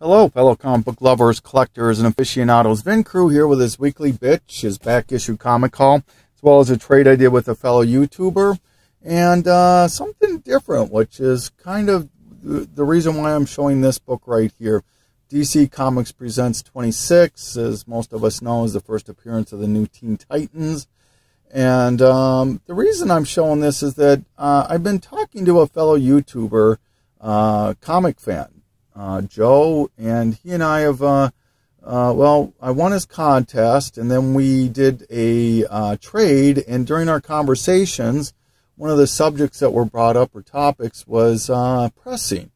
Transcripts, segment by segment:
Hello, fellow comic book lovers, collectors, and aficionados. Vin Crew here with his weekly BICH, his back issue comic haul, as well as a trade I did with a fellow YouTuber, and something different, which is kind of the reason why I'm showing this book right here. DC Comics Presents 26, as most of us know, is the first appearance of the new Teen Titans. And the reason I'm showing this is that I've been talking to a fellow YouTuber, Comicfan, Joe, and he and I have, well, I won his contest, and then we did a trade, and during our conversations, one of the subjects that were brought up, or topics, was pressing.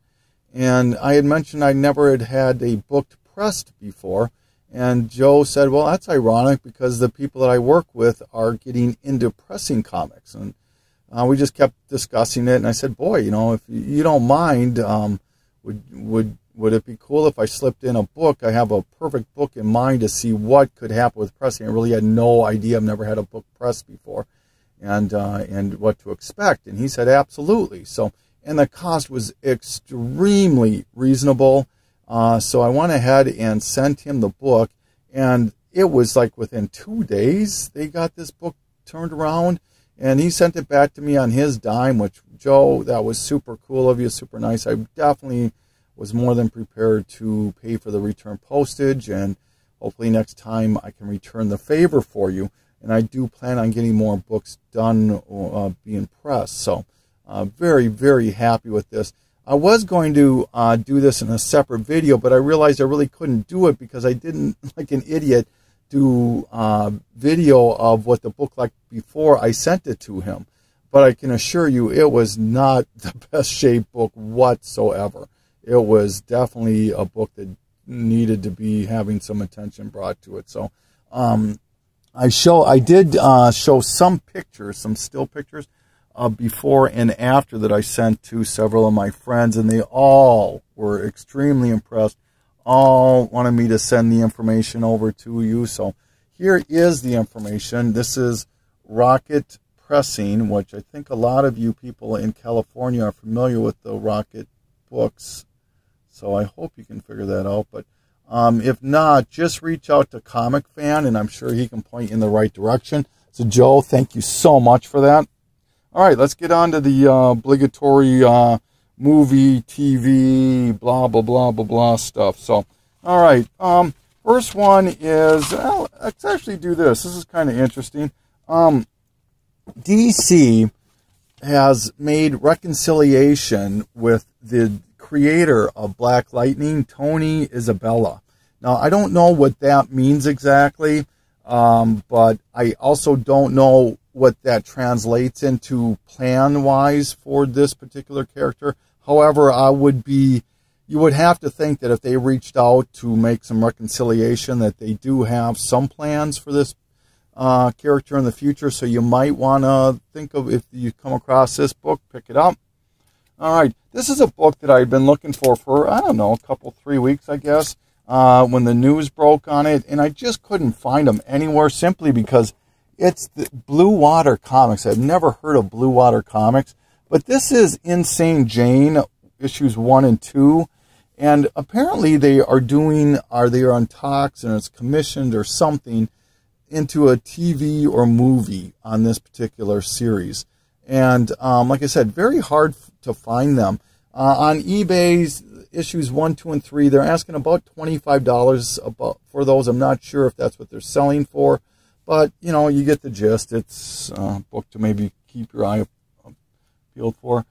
And I had mentioned I never had a book pressed before, and Joe said, well, that's ironic because the people that I work with are getting into pressing comics. And we just kept discussing it, and I said, boy, you know, if you don't mind, would it be cool if I slipped in a book? I have a perfect book in mind to see what could happen with pressing. I really had no idea. I've never had a book pressed before, and what to expect. And he said, absolutely. So, and the cost was extremely reasonable. So I went ahead and sent him the book, and it was like within 2 days they got this book turned around, and he sent it back to me on his dime, which, Joe, that was super cool of you, super nice. I definitely was more than prepared to pay for the return postage, and hopefully next time I can return the favor for you. And I do plan on getting more books done, being pressed. So very, very happy with this. I was going to do this in a separate video, but I realized I really couldn't do it because I didn't, like an idiot, do video of what the book looked like before I sent it to him. But I can assure you it was not the best shaped book whatsoever. It was definitely a book that needed to be having some attention brought to it. So I did show some pictures, some still pictures, before and after that I sent to several of my friends, and they all were extremely impressed. All wanted me to send the information over to you. So here is the information. This is Rocket Pressing, which I think a lot of you people in California are familiar with the Rocket books. So I hope you can figure that out. But if not, just reach out to Comicfan, and I'm sure he can point you in the right direction. So, Joe, thank you so much for that. All right, let's get on to the obligatory movie, TV, blah, blah, blah, blah, blah stuff. So, all right, first one is, well, let's actually do this. This is kind of interesting. DC has made reconciliation with the creator of Black Lightning, Tony Isabella. Now, I don't know what that means exactly, but I also don't know what that translates into plan-wise for this particular character. However, you would have to think that if they reached out to make some reconciliation, that they do have some plans for this character in the future. So you might want to think of, if you come across this book, pick it up. All right, this is a book that I've been looking for, I don't know, 3 weeks, I guess, when the news broke on it, and I just couldn't find them anywhere simply because it's the Blue Water Comics. I've never heard of Blue Water Comics, but this is Insane Jane, issues 1 and 2, and apparently they are on talks, and it's commissioned or something into a TV or movie on this particular series. And like I said, very hard to find them. On eBay's issues 1, 2, and 3, they're asking about $25 for those. I'm not sure if that's what they're selling for, but, you know, you get the gist. It's a book to maybe keep your eye peeled for.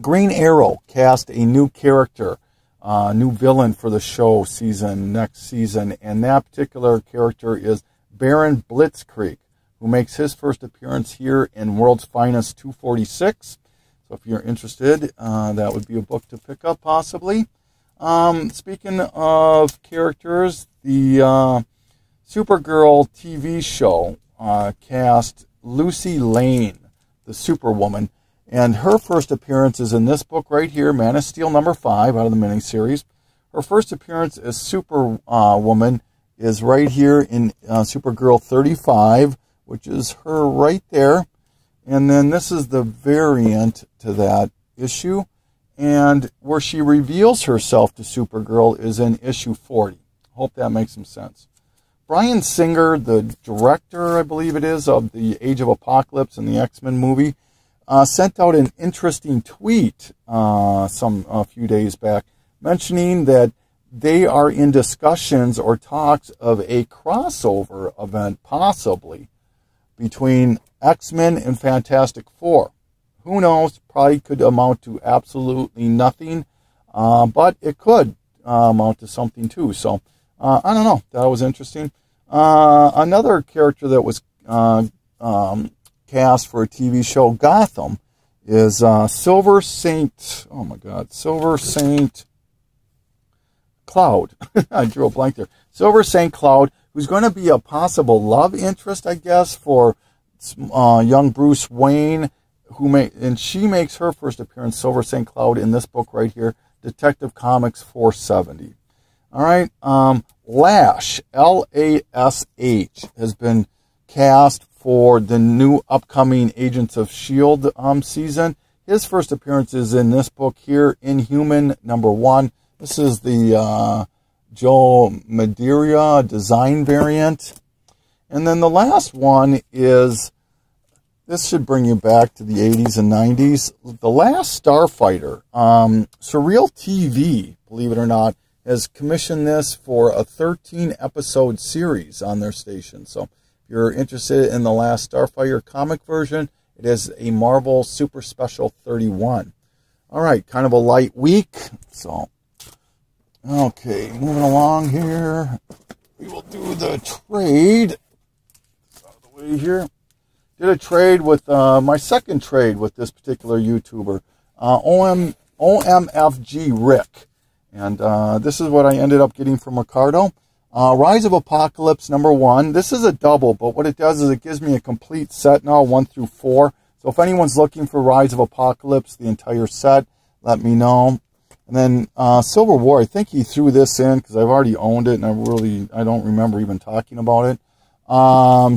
Green Arrow cast a new character, new villain for the show next season, and that particular character is Baron Blitzkrieg, who makes his first appearance here in World's Finest 246. So if you're interested, that would be a book to pick up, possibly. Speaking of characters, the Supergirl TV show cast Lucy Lane, the Superwoman, and her first appearance is in this book right here, Man of Steel #5 out of the miniseries. Her first appearance as Superwoman is right here in Supergirl 35, which is her right there. And then this is the variant to that issue. and where she reveals herself to Supergirl is in issue 40. Hope that makes some sense. Bryan Singer, the director, I believe it is, of the Age of Apocalypse and the X-Men movie, sent out an interesting tweet a few days back, mentioning that they are in discussions or talks of a crossover event, possibly, between X-Men and Fantastic Four. Who knows? Probably could amount to absolutely nothing, but it could amount to something too. So, I don't know. That was interesting. Another character that was cast for a TV show, Gotham, is Silver Saint. Oh my God, Silver Saint Cloud. I drew a blank there. Silver Saint Cloud, who's going to be a possible love interest, I guess, for young Bruce Wayne, and she makes her first appearance, Silver Saint Cloud, in this book right here, Detective Comics 470. All right, Lash, L-A-S-H, has been cast for the new upcoming Agents of S.H.I.E.L.D. Season. His first appearance is in this book here, Inhuman #1. This is the Joe Madureira design variant. And then the last one is, this should bring you back to the 80s and 90s. The Last Starfighter. Surreal TV, believe it or not, has commissioned this for a 13-episode series on their station. So if you're interested in the Last Starfighter comic version, it is a Marvel Super Special 31. All right, kind of a light week. So, okay, moving along here. We will do the trade. Out of the way here. Did a trade with, my second trade with this particular YouTuber, OMFG Rick. And this is what I ended up getting from Ricardo. Rise of Apocalypse #1. This is a double, but what it does is it gives me a complete set now, 1 through 4. So if anyone's looking for Rise of Apocalypse, the entire set, let me know. And then Civil War, I think he threw this in because I've already owned it, and I don't remember even talking about it.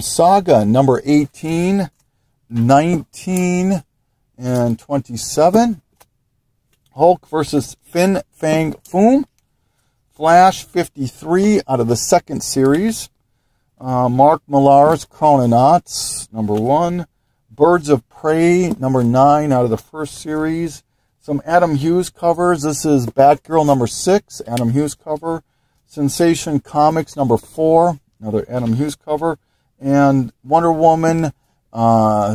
Saga number 18, 19, and 27. Hulk versus Fin Fang Foom. Flash 53 out of the second series. Mark Millar's Chrononauts #1. Birds of Prey #9 out of the first series. Some Adam Hughes covers. This is Batgirl #6, Adam Hughes cover. Sensation Comics #4, another Adam Hughes cover. And Wonder Woman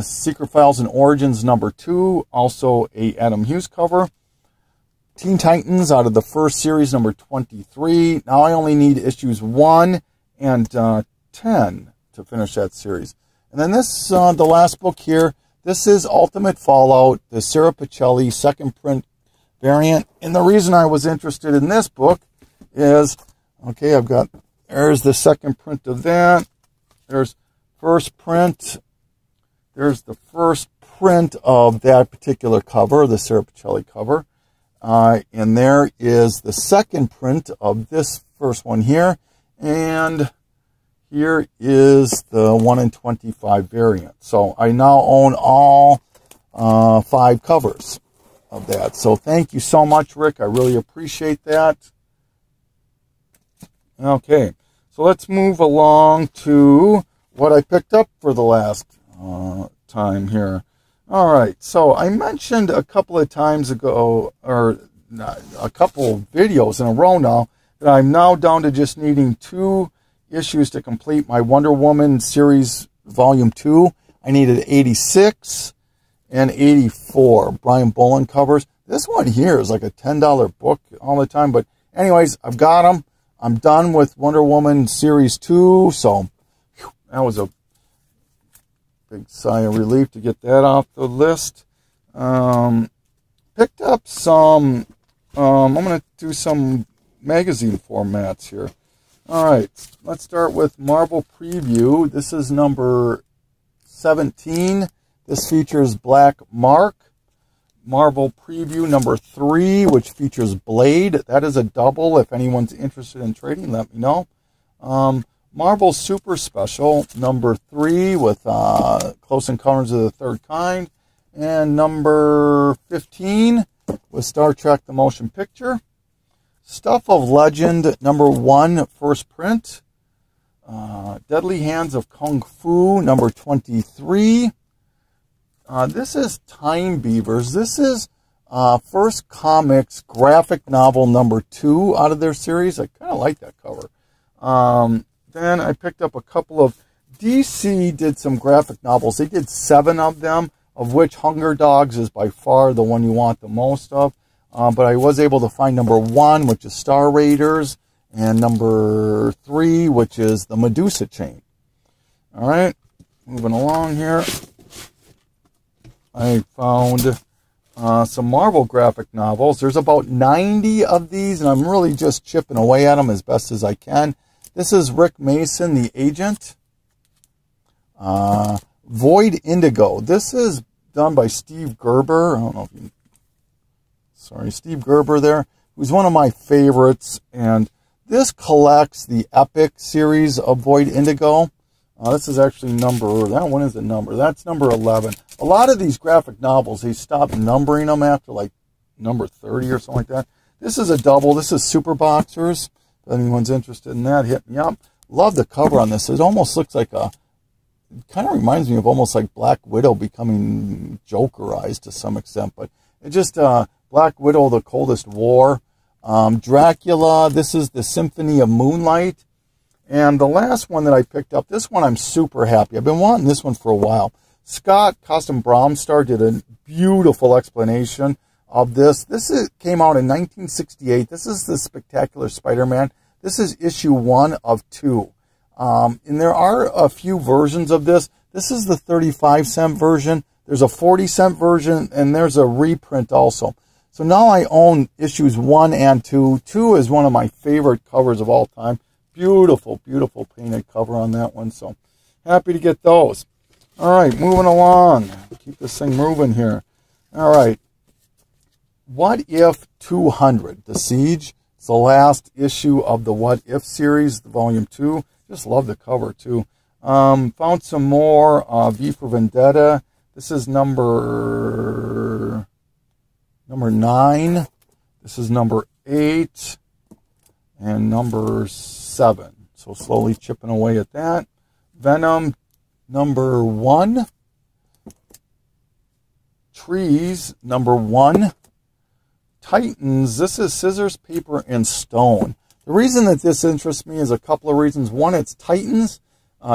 Secret Files and Origins #2, also a Adam Hughes cover. Teen Titans out of the first series, #23. Now I only need issues 1 and 10 to finish that series. And then this, the last book here, this is Ultimate Fallout, the Sarah Pichelli second print variant. And the reason I was interested in this book is, okay, there's the second print of that. There's first print. There's the first print of that particular cover, the Sarah Pichelli cover. And there is the second print of this first one here. And here is the 1 in 25 variant. So I now own all 5 covers of that. So thank you so much, Rick. I really appreciate that. Okay, so let's move along to what I picked up for the last time here. All right, so I mentioned a couple of times ago, or a couple videos in a row now, that I'm now down to just needing 2 issues to complete my Wonder Woman series volume 2. I needed 86 and 84 Brian Bolland covers. This one here is like a $10 book all the time, but anyways, I've got them. I'm done with Wonder Woman series 2, so that was a big sigh of relief to get that off the list. Picked up some, I'm going to do some magazine formats here. All right, let's start with Marvel Preview. This is number 17. This features Black Mark. Marvel Preview number 3, which features Blade. That is a double. If anyone's interested in trading, let me know. Marvel Super Special number 3 with Close Encounters of the Third Kind. And number 15 with Star Trek the Motion Picture. Stuff of Legend #1, first print. Deadly Hands of Kung Fu #23. This is Time Beavers. This is First Comics graphic novel #2 out of their series. I kind of like that cover. Then I picked up a couple of DC did some graphic novels. They did 7 of them, of which Hunger Dogs is by far the one you want the most of. But I was able to find #1, which is Star Raiders, and #3, which is the Medusa Chain. All right, moving along here. I found some Marvel graphic novels. There's about 90 of these, and I'm really just chipping away at them as best as I can. This is Rick Mason, the Agent. Void Indigo. This is done by Steve Gerber. I don't know if you... Sorry, Steve Gerber there, who's one of my favorites. And this collects the Epic series of Void Indigo. This is actually that one is the number. That's number 11. A lot of these graphic novels, they stop numbering them after like number 30 or something like that. This is a double. This is Super Boxers. If anyone's interested in that, hit me up. Love the cover on this. It almost looks like it kind of reminds me of almost like Black Widow becoming Jokerized to some extent. But it just, Black Widow, The Coldest War. Dracula, this is the Symphony of Moonlight. And the last one that I picked up, this one I'm super happy. I've been wanting this one for a while. Scott Custom Bromstar did a beautiful explanation of this. Came out in 1968. This is the Spectacular Spider-Man. This is issue 1 of 2. And there are a few versions of this. This is the 35-cent version. There's a 40-cent version, and there's a reprint also. So now I own issues 1 and 2. 2 is one of my favorite covers of all time. Beautiful, beautiful painted cover on that one. So happy to get those. All right, moving along. Keep this thing moving here. All right. What If 200? The Siege. It's the last issue of the What If series, the volume 2. Just love the cover too. Found some more V for Vendetta. This is number 9. This is number 8. And number 7. So slowly chipping away at that. Venom #1. Trees #1. Titans. This is Scissors, Paper, and Stone. The reason that this interests me is a couple of reasons. One, it's Titans,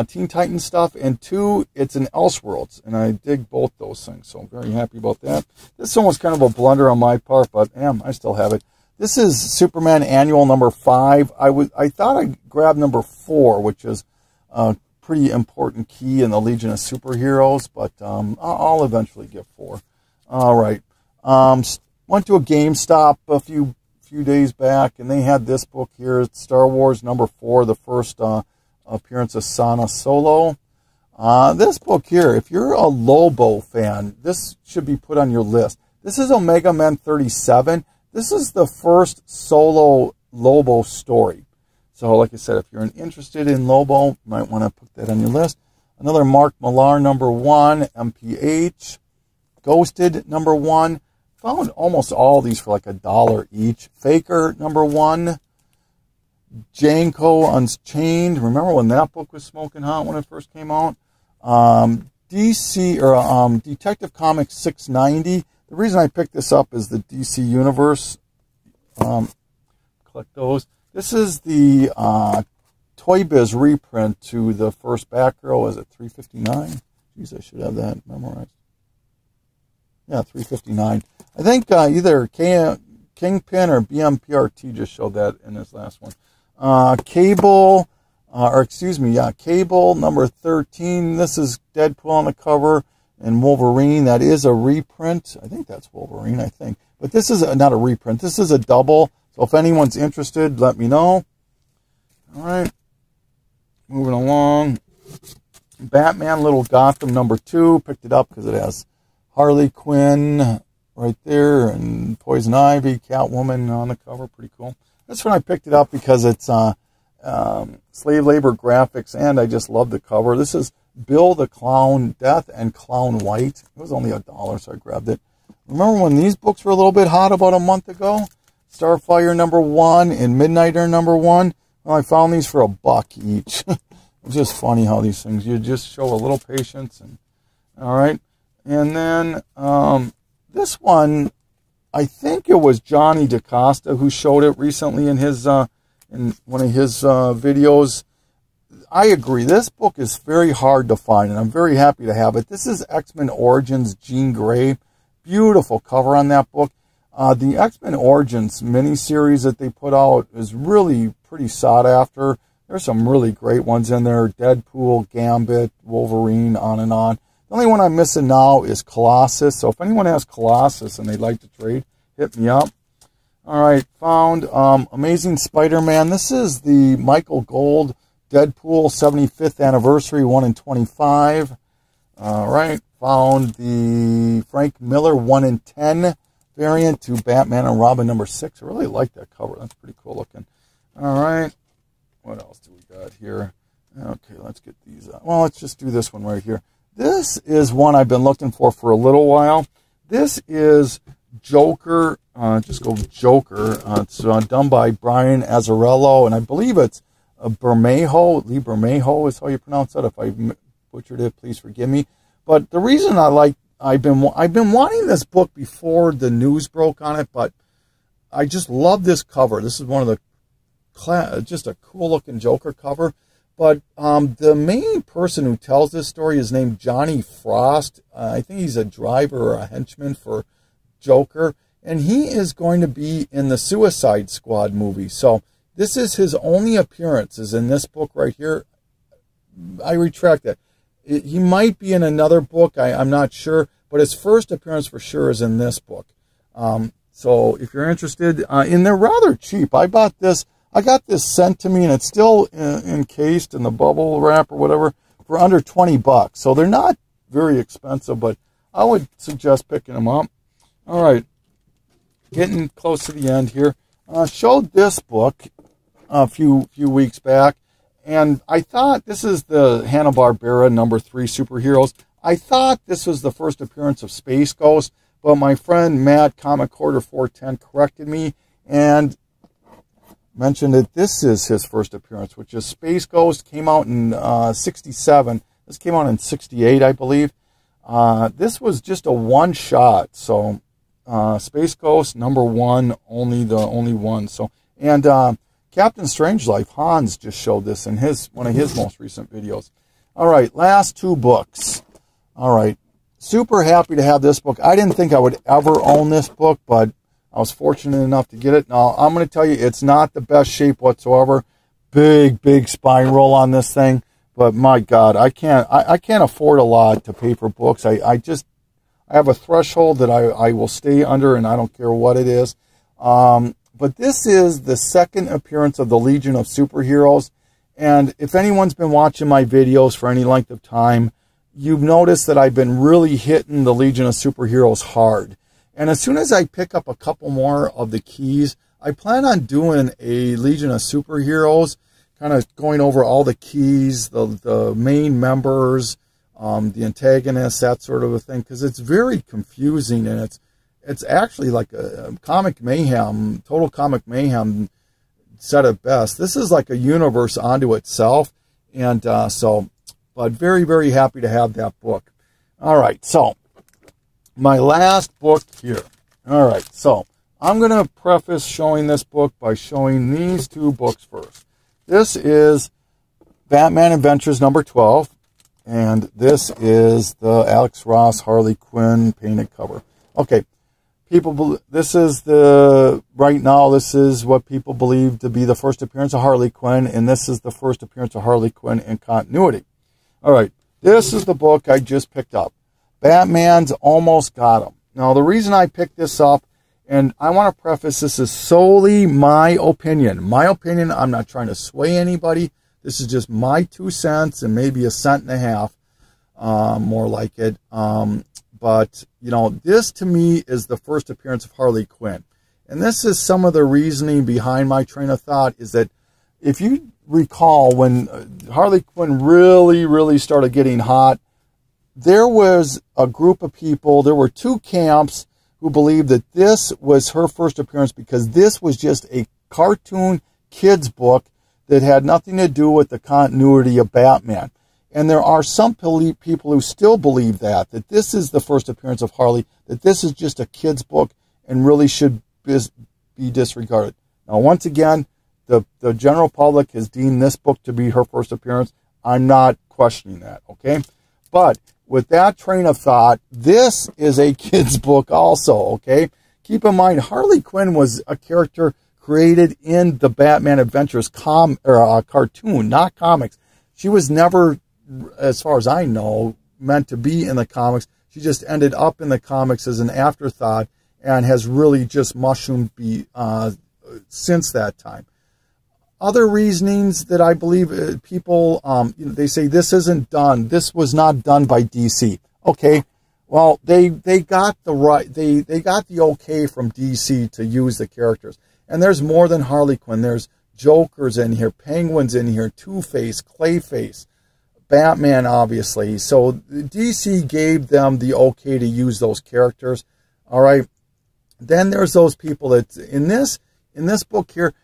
Teen Titans stuff, and 2, it's an Elseworlds, and I dig both those things, so I'm very happy about that. This one was kind of a blunder on my part, but I still have it. This is Superman Annual #5. I thought I grabbed #4, which is a pretty important key in the Legion of Superheroes, but I'll eventually get 4. All right. Went to a GameStop a few days back, and they had this book here. It's Star Wars #4, the first appearance of Sana Solo. This book here, if you're a Lobo fan, this should be put on your list. This is Omega Men 37. This is the first solo Lobo story. So, like I said, if you're interested in Lobo, you might want to put that on your list. Another Mark Millar #1, MPH. Ghosted #1. Found almost all these for like $1 each. Faker #1. Janko Unchained. Remember when that book was smoking hot when it first came out? Detective Comics 690. The reason I picked this up is the DC Universe. Collect those. This is the Toy Biz reprint to the first Batgirl. Is it 359? Jeez, I should have that memorized. Yeah, 359. I think either Kingpin or BMPRT just showed that in his last one. Cable, Cable #13. This is Deadpool on the cover and Wolverine. That is a reprint. I think that's Wolverine, I think. But this is not a reprint. This is a double. So if anyone's interested, let me know. All right. Moving along. Batman Little Gotham #2. Picked it up because it has Harley Quinn right there and Poison Ivy, Catwoman on the cover. Pretty cool. That's when I picked it up because it's slave labor graphics, and I just love the cover. This is Bill the Clown, Death and Clown White. It was only $1, so I grabbed it. remember when these books were a little bit hot about a month ago? Starfire #1 and Midnighter #1. Well, I found these for $1 each. It's just funny how these things, you just show a little patience. And all right. And then this one, I think it was Johnny DaCosta who showed it recently in his in one of his videos. I agree. This book is very hard to find, and I'm very happy to have it. This is X-Men Origins, Jean Grey. Beautiful cover on that book. The X-Men Origins miniseries that they put out is really pretty sought after. There's some really great ones in there. Deadpool, Gambit, Wolverine, on and on. The only one I'm missing now is Colossus. So if anyone has Colossus and they'd like to trade, hit me up. All right, found Amazing Spider-Man. This is the Michael Gold Deadpool 75th anniversary, 1 in 25. All right, found the Frank Miller 1 in 10 variant to Batman and Robin #6. I really like that cover. That's pretty cool looking. All right, what else do we got here? Okay, let's get these out. Well, let's just do this one right here. This is one I've been looking for a little while. This is Joker. Just go Joker. It's done by Brian Azzarello, and I believe it's Bermejo. Lee Bermejo is how you pronounce that. If I butchered it, please forgive me. But the reason I've been wanting this book before the news broke on it, but I just love this cover. This is one of the just a cool looking Joker cover. But the main person who tells this story is named Johnny Frost. I think he's a driver or a henchman for Joker, and he is going to be in the Suicide Squad movie. So this is his only appearances in this book right here. I retract that. He might be in another book. I'm not sure, but his first appearance for sure is in this book. So if you're interested, and they're rather cheap. I got this sent to me, and it's still encased in the bubble wrap or whatever for under $20. So they're not very expensive, but I would suggest picking them up. All right, getting close to the end here. Showed this book a few weeks back, and I thought this is the Hanna-Barbera #3 superheroes. I thought this was the first appearance of Space Ghost, but my friend Matt, Comic Quarter 410, corrected me and mentioned that this is his first appearance, which is Space Ghost. Came out in 67. This came out in 68, I believe. This was just a one-shot, so Space Ghost #1, only one. So, and Captain Strangelove, Hans just showed this in one of his most recent videos. All right, last two books. All right, super happy to have this book. I didn't think I would ever own this book, but I was fortunate enough to get it. Now, I'm going to tell you, it's not the best shape whatsoever. Big spine roll on this thing. But my God, I can't afford a lot to pay for books. I have a threshold that I will stay under, and I don't care what it is. But this is the second appearance of the Legion of Superheroes. And if anyone's been watching my videos for any length of time, you've noticed that I've been really hitting the Legion of Superheroes hard. And as soon as I pick up a couple more of the keys, I plan on doing a Legion of Superheroes, kind of going over all the keys, the main members, the antagonists, that sort of a thing, because it's very confusing, and it's actually like a comic mayhem, total comic mayhem said it best. This is like a universe onto itself, and but very happy to have that book. All right, so my last book here. All right, so I'm going to preface showing this book by showing these two books first. This is Batman Adventures #12, and this is the Alex Ross Harley Quinn painted cover. Okay, this is right now, this is what people believe to be the first appearance of Harley Quinn, and this is the first appearance of Harley Quinn in continuity. All right, this is the book I just picked up. Batman's Almost Got Him. Now, the reason I picked this up, and I want to preface, this is solely my opinion. My opinion, I'm not trying to sway anybody. This is just my 2 cents and maybe 1.5 cents, more like it. But, you know, this to me is the first appearance of Harley Quinn. And this is some of the reasoning behind my train of thought, is that if you recall, when Harley Quinn really started getting hot, there was a group of people, there were 2 camps who believed that this was her first appearance because this was just a cartoon kids book that had nothing to do with the continuity of Batman. And there are some people who still believe that this is the first appearance of Harley, that this is just a kid's book and really should be disregarded. Now, once again, the general public has deemed this book to be her first appearance. I'm not questioning that, okay? But with that train of thought, this is a kid's book also, okay? Keep in mind, Harley Quinn was a character created in the Batman Adventures cartoon, not comics. She was never, as far as I know, meant to be in the comics. She just ended up in the comics as an afterthought and has really just mushroomed since that time. Other reasonings that I believe people, they say this isn't done. This was not done by DC. Okay, well, they got the right, they got the okay from DC to use the characters. And there's more than Harley Quinn. There's Jokers in here, Penguins in here, Two-Face, Clayface, Batman, obviously. So DC gave them the okay to use those characters. All right. Then there's those people that in this book here,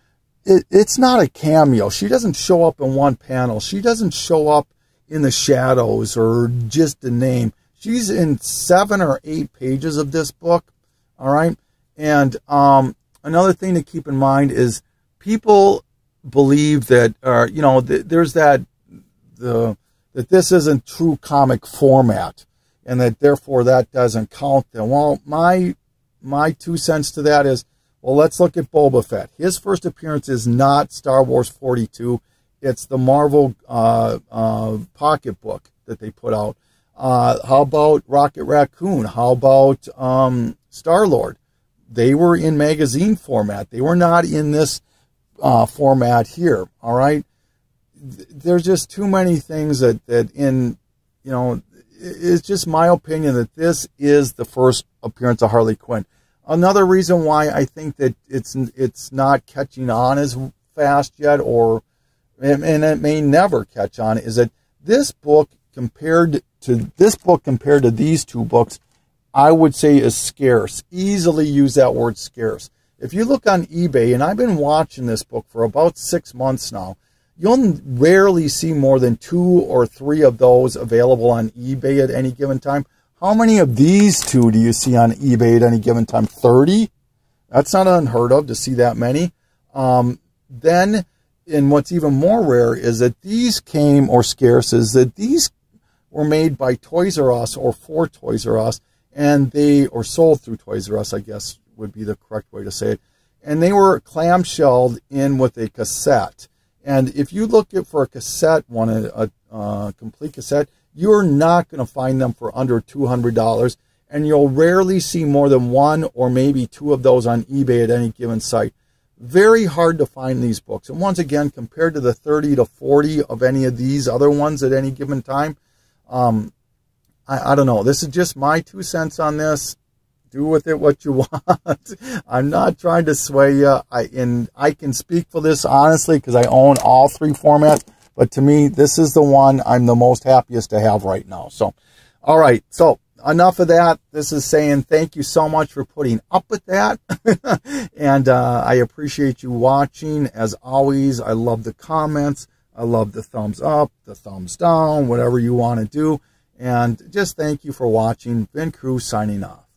it's not a cameo. She doesn't show up in one panel. She doesn't show up in the shadows or just a name. She's in 7 or 8 pages of this book. All right. And another thing to keep in mind is people believe that, there's that this isn't true comic format, and that therefore that doesn't count. Then, well, my 2 cents to that is, well, let's look at Boba Fett. His first appearance is not Star Wars 42. It's the Marvel pocket book that they put out. How about Rocket Raccoon? How about Star-Lord? They were in magazine format. They were not in this format here, all right? There's just too many things that it's just my opinion that this is the first appearance of Harley Quinn. Another reason why I think that it's not catching on as fast yet, and it may never catch on, is that this book compared to these 2 books, I would say is scarce. Easily use that word scarce. If you look on eBay, and I've been watching this book for about 6 months now, you'll rarely see more than 2 or 3 of those available on eBay at any given time. How many of these 2 do you see on eBay at any given time? 30? That's not unheard of to see that many. Then, and what's even more rare is that these these were made by Toys R Us or for Toys R Us, or sold through Toys R Us, I guess would be the correct way to say it. And they were clamshelled in with a cassette. And if you look for a cassette one, a complete cassette, you're not going to find them for under $200. And you'll rarely see more than 1 or maybe 2 of those on eBay at any given site. Very hard to find these books. And once again, compared to the 30 to 40 of any of these other ones at any given time, I don't know. This is just my 2 cents on this. Do with it what you want. I'm not trying to sway you. I can speak for this honestly because I own all 3 formats. But to me, this is the one I'm the most happiest to have right now. So, all right. So enough of that. This is saying thank you so much for putting up with that. And I appreciate you watching. As always, I love the comments. I love the thumbs up, the thumbs down, whatever you want to do. And just thank you for watching. Vin Crew signing off.